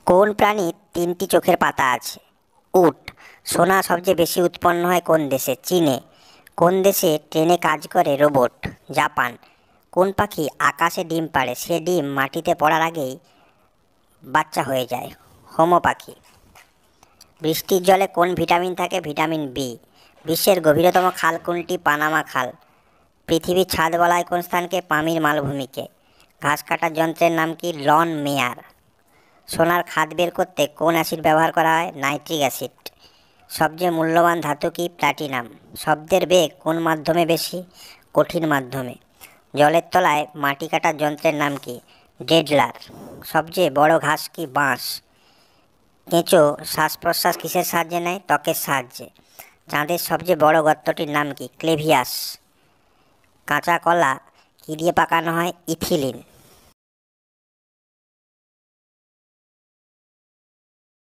কোন প্রাণীর তিনটি চোখের পাতা আছে? উট। সোনা সবচেয়ে বেশি উৎপন্ন হয় কোন দেশে? চীনে। কোন দেশে ট্রেনে কাজ করে রোবট? জাপান। কোন পাখি আকাশে ডিম পাড়ে, সে ডিম মাটিতে পড়ার আগেই বাচ্চা হয়ে যায়? হোমো পাখি। বৃষ্টির জলে কোন ভিটামিন থাকে? Vitamin B. বিশ্বের গভীরতম খাল কোনটি? পানামা খাল। পৃথিবীর ছাদ বলা হয় কোন স্থানকে? পামির মালভূমিকে। ঘাস কাটার যন্ত্রের নাম কি? লন মেয়ার। সোনার খাদ বের করতে কোন অ্যাসিড ব্যবহার করা হয়? Nitric acid. সবচেয়ে মূল্যবান ধাতু কি? প্ল্যাটিনাম। শব্দের বেগ কোন মাধ্যমে বেশি? কঠিন মাধ্যমে। জলের তলায় মাটি কাটার যন্ত্রের নাম কি? ড্রেডলার। সবচেয়ে বড় ঘাস কি? বাঁশ। কেঁচো শ্বাস প্রশ্বাস কিসের সাহায্যে নেয়? ত্বকের সাহায্যে। চাঁদের সবচেয়ে বড় গর্তটির নাম কি? ক্লেভিয়াস। কাঁচা কলা কি দিয়ে পাকানো হয়? ইথিলিন।